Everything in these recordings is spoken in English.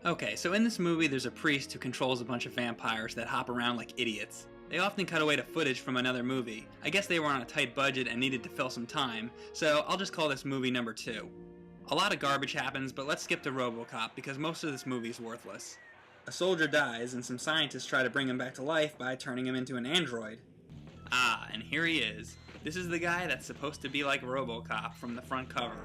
Okay, so in this movie there's a priest who controls a bunch of vampires that hop around like idiots. They often cut away to footage from another movie. I guess they were on a tight budget and needed to fill some time, so I'll just call this movie number 2. A lot of garbage happens, but let's skip to RoboCop because most of this movie is worthless. A soldier dies and some scientists try to bring him back to life by turning him into an android. Ah, and here he is. This is the guy that's supposed to be like RoboCop from the front cover.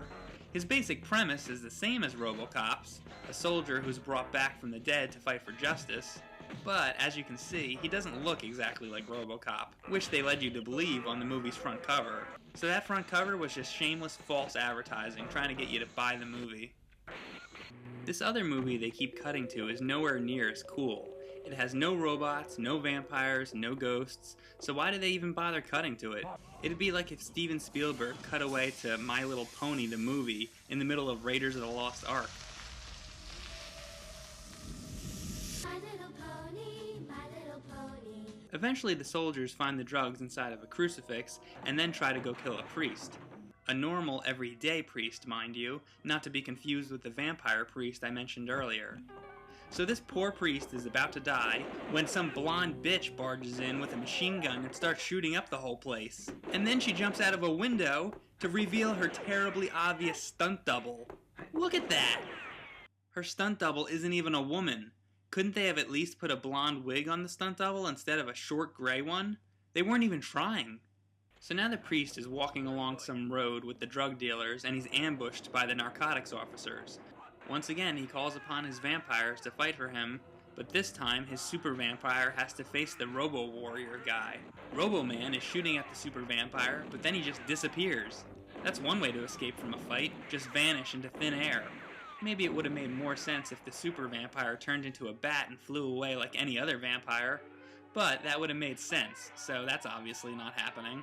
His basic premise is the same as RoboCop's, a soldier who's brought back from the dead to fight for justice, but as you can see, he doesn't look exactly like RoboCop, which they led you to believe on the movie's front cover. So that front cover was just shameless false advertising trying to get you to buy the movie. This other movie they keep cutting to is nowhere near as cool. It has no robots, no vampires, no ghosts, so why do they even bother cutting to it? It'd be like if Steven Spielberg cut away to My Little Pony the movie in the middle of Raiders of the Lost Ark. My little pony, my little pony. Eventually the soldiers find the drugs inside of a crucifix and then try to go kill a priest. A normal, everyday priest, mind you, not to be confused with the vampire priest I mentioned earlier. So this poor priest is about to die when some blonde bitch barges in with a machine gun and starts shooting up the whole place. And then she jumps out of a window to reveal her terribly obvious stunt double. Look at that! Her stunt double isn't even a woman. Couldn't they have at least put a blonde wig on the stunt double instead of a short gray one? They weren't even trying. So now the priest is walking along some road with the drug dealers and he's ambushed by the narcotics officers. Once again, he calls upon his vampires to fight for him, but this time his super vampire has to face the Robo Warrior guy. Robo Man is shooting at the super vampire, but then he just disappears. That's one way to escape from a fight, just vanish into thin air. Maybe it would have made more sense if the super vampire turned into a bat and flew away like any other vampire, but that would have made sense, so that's obviously not happening.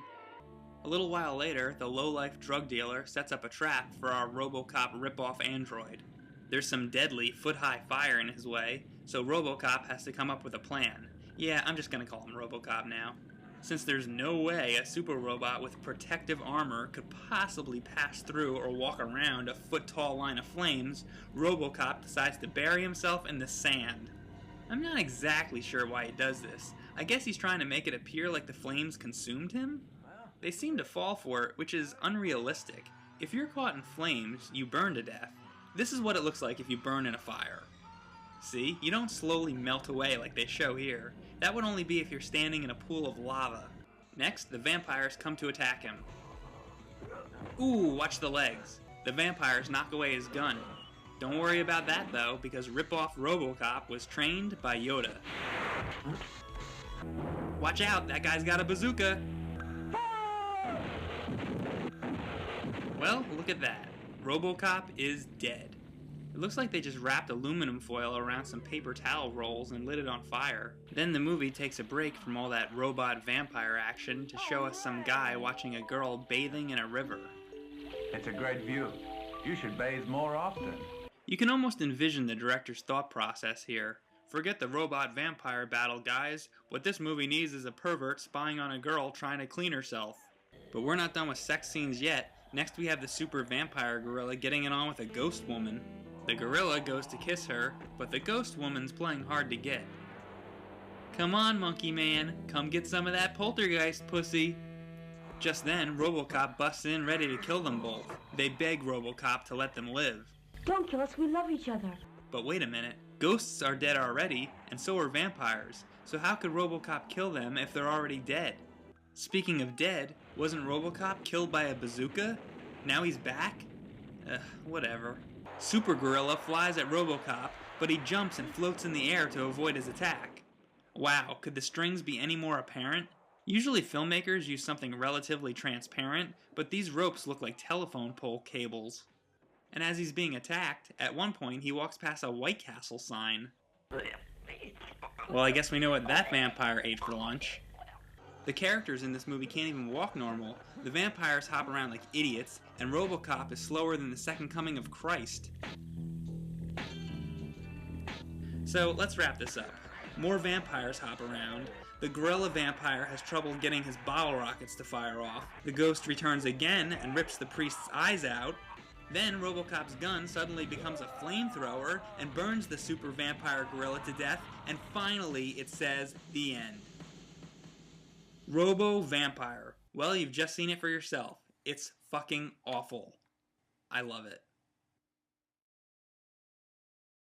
A little while later, the low-life drug dealer sets up a trap for our RoboCop rip-off android. There's some deadly, foot-high fire in his way, so RoboCop has to come up with a plan. Yeah, I'm just gonna call him RoboCop now. Since there's no way a super robot with protective armor could possibly pass through or walk around a foot-tall line of flames, RoboCop decides to bury himself in the sand. I'm not exactly sure why he does this. I guess he's trying to make it appear like the flames consumed him? They seem to fall for it, which is unrealistic. If you're caught in flames, you burn to death. This is what it looks like if you burn in a fire. See? You don't slowly melt away like they show here. That would only be if you're standing in a pool of lava. Next, the vampires come to attack him. Ooh, watch the legs. The vampires knock away his gun. Don't worry about that though, because rip-off RoboCop was trained by Yoda. Watch out, that guy's got a bazooka! Well, look at that. RoboCop is dead. It looks like they just wrapped aluminum foil around some paper towel rolls and lit it on fire. Then the movie takes a break from all that robot vampire action to show us some guy watching a girl bathing in a river. It's a great view. You should bathe more often. You can almost envision the director's thought process here. Forget the robot vampire battle, guys. What this movie needs is a pervert spying on a girl trying to clean herself. But we're not done with sex scenes yet. Next we have the super vampire gorilla getting it on with a ghost woman. The gorilla goes to kiss her, but the ghost woman's playing hard to get. Come on, monkey man, come get some of that poltergeist pussy. Just then, RoboCop busts in ready to kill them both. They beg RoboCop to let them live. Don't kill us, we love each other. But wait a minute, ghosts are dead already, and so are vampires. So how could RoboCop kill them if they're already dead? Speaking of dead, wasn't RoboCop killed by a bazooka? Now he's back? Whatever. Super Gorilla flies at RoboCop, but he jumps and floats in the air to avoid his attack. Wow, could the strings be any more apparent? Usually filmmakers use something relatively transparent, but these ropes look like telephone pole cables. And as he's being attacked, at one point he walks past a White Castle sign. Well, I guess we know what that vampire ate for lunch. The characters in this movie can't even walk normal. The vampires hop around like idiots, and RoboCop is slower than the second coming of Christ. So let's wrap this up. More vampires hop around. The gorilla vampire has trouble getting his bottle rockets to fire off. The ghost returns again and rips the priest's eyes out. Then RoboCop's gun suddenly becomes a flamethrower and burns the super vampire gorilla to death, and finally it says, the end. Robo Vampire. Well, you've just seen it for yourself. It's fucking awful. I love it.